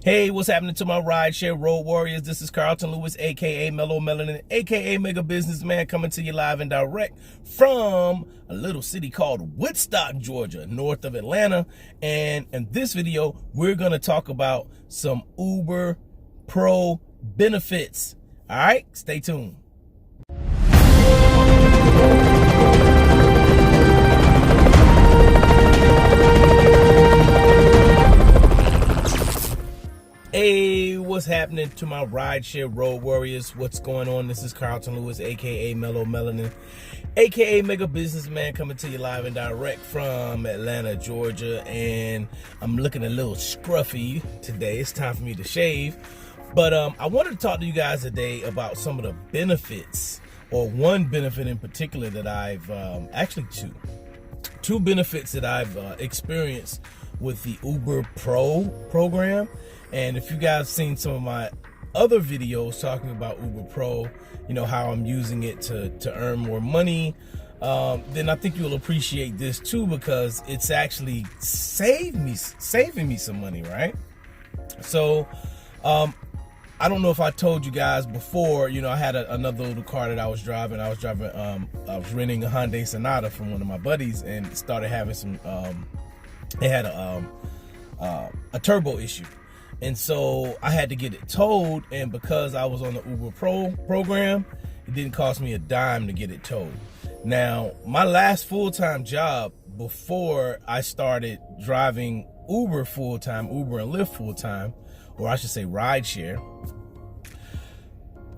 Hey, what's happening to my rideshare road warriors? This is Carlton Lewis, aka Mellow Melanin, aka Mega Businessman, coming to you live and direct from a little city called Woodstock, Georgia, north of Atlanta. And in this video, we're gonna talk about some Uber Pro benefits. All right, stay tuned. Hey, what's happening to my rideshare road warriors? What's going on? This is Carlton Lewis, aka Mellow Melanin, aka Mega Businessman, coming to you live and direct from Atlanta, Georgia. And I'm looking a little scruffy today. It's time for me to shave. But I wanted to talk to you guys today about some of the benefits, or one benefit in particular that I've actually two benefits that I've experienced with the Uber Pro program. And if you guys seen some of my other videos talking about Uber Pro, you know, how I'm using it to earn more money, then I think you'll appreciate this too, because it's actually saving me some money, right? So I don't know if I told you guys before, you know, I had another little car that I was driving. I was renting a Hyundai Sonata from one of my buddies, and it started having some it had a turbo issue. And so I had to get it towed, and because I was on the Uber Pro program, it didn't cost me a dime to get it towed. Now, my last full-time job before I started driving Uber full-time, Uber and Lyft full-time, or I should say rideshare,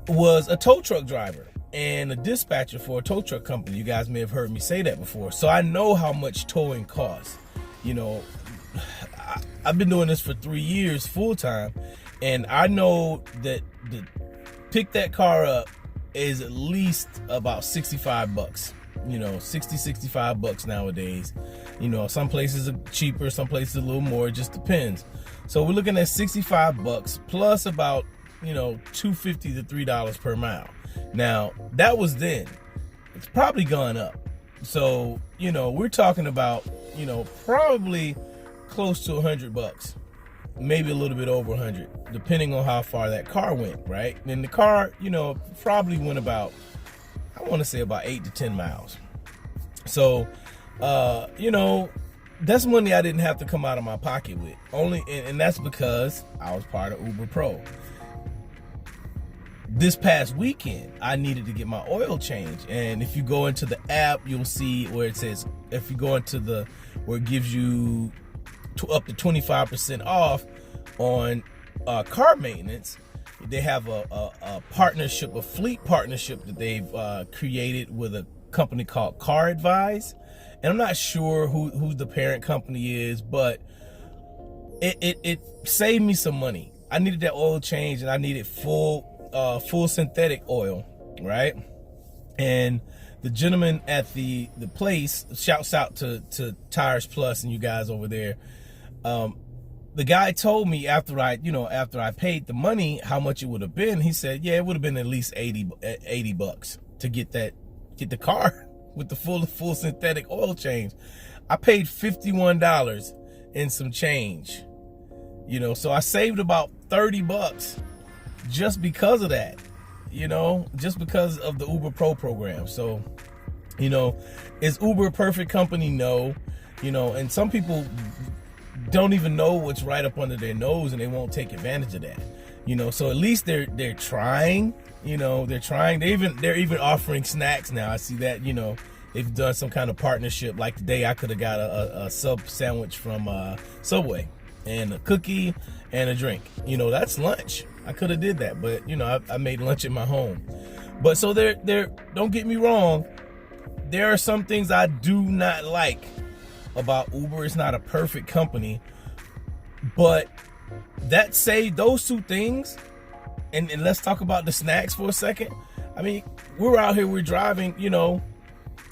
was a tow truck driver and a dispatcher for a tow truck company. You guys may have heard me say that before. So I know how much towing costs. You know, I've been doing this for 3 years full time, and I know that to pick that car up is at least about 65 bucks. You know, 65 bucks nowadays. You know, some places are cheaper, some places a little more, it just depends. So we're looking at 65 bucks plus about, you know, $2.50 to $3 per mile. Now, that was then. It's probably gone up. So, you know, we're talking about, you know, probably close to 100 bucks, maybe a little bit over 100, depending on how far that car went, right? And the car, you know, probably went about, I want to say about 8 to 10 miles. So, you know, that's money I didn't have to come out of my pocket with. And that's because I was part of Uber Pro. This past weekend, I needed to get my oil changed. And if you go into the app, you'll see where it says, if you go into where it gives you up to 25% off on car maintenance, they have a partnership, a fleet partnership that they've created with a company called Car Advise. And I'm not sure who the parent company is, but it saved me some money. I needed that oil change, and I needed full synthetic oil, right? And the gentleman at the place, shouts out to Tires Plus and you guys over there. The guy told me after I paid the money how much it would have been. He said, yeah, it would have been at least 80 bucks to get the car with the full synthetic oil change. I paid $51 and some change, you know, so I saved about 30 bucks just because of that, you know, just because of the Uber Pro program. So, you know, is Uber a perfect company? No, you know, and some people don't even know what's right up under their nose, and they won't take advantage of that, you know. So at least they're trying, you know, they're trying. They're even offering snacks now. I see that, you know, they've done some kind of partnership. Like today, I could have got a sub sandwich from Subway and a cookie and a drink. You know, that's lunch. I could have did that, but you know, I made lunch at my home. But so don't get me wrong, there are some things I do not like about Uber. It's not a perfect company, but that say those two things, and let's talk about the snacks for a second. I mean, we're out here, we're driving, you know,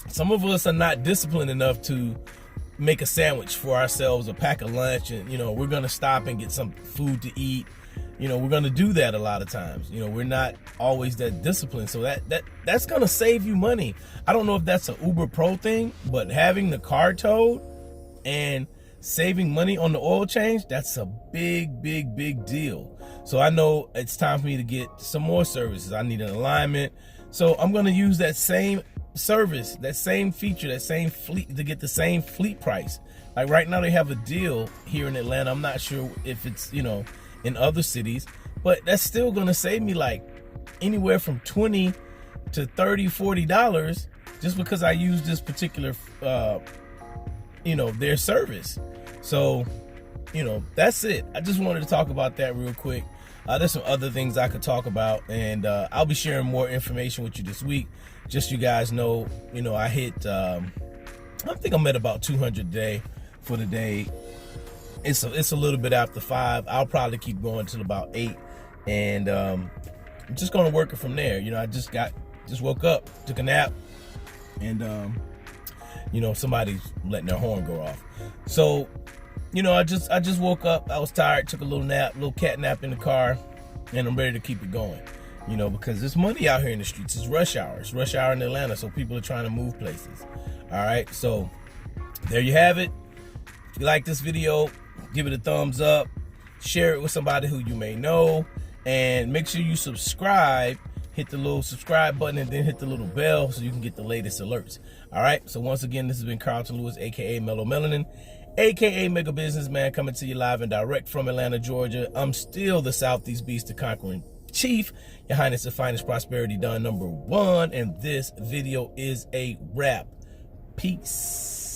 some of us are not disciplined enough to make a sandwich for ourselves, a pack of lunch, and you know, we're gonna stop and get some food to eat. You know, we're gonna do that a lot of times. You know, we're not always that disciplined. So that's gonna save you money. I don't know if that's an Uber Pro thing, but having the car towed and saving money on the oil change, that's a big deal. So I know it's time for me to get some more services. I need an alignment. So I'm going to use that same service, that same feature, that same fleet to get the same fleet price. Like right now they have a deal here in Atlanta. I'm not sure if it's, you know, in other cities, but that's still going to save me like anywhere from $20 to $30, $40 just because I use this particular, you know, their service. So, you know, that's it. I just wanted to talk about that real quick. There's some other things I could talk about, and I'll be sharing more information with you this week. Just so you guys know, you know, I hit, I think I'm at about 200 a day for the day. It's a little bit after 5. I'll probably keep going till about 8, and I'm just gonna work it from there. You know, I just woke up, took a nap, and you know, somebody's letting their horn go off. So, you know, I just woke up. I was tired, took a little nap, little cat nap in the car, and I'm ready to keep it going. You know, because there's money out here in the streets. It's rush hour. It's rush hour in Atlanta, so people are trying to move places. All right, so there you have it. If you like this video, give it a thumbs up. Share it with somebody who you may know, and make sure you subscribe. Hit the little subscribe button and then hit the little bell so you can get the latest alerts. All right, so once again, this has been Carlton Lewis, aka Mellow Melanin, aka Mega Businessman, coming to you live and direct from Atlanta, Georgia. I'm still the Southeast Beast, the Conquering Chief, Your Highness, the finest prosperity done #1, and this video is a wrap. Peace.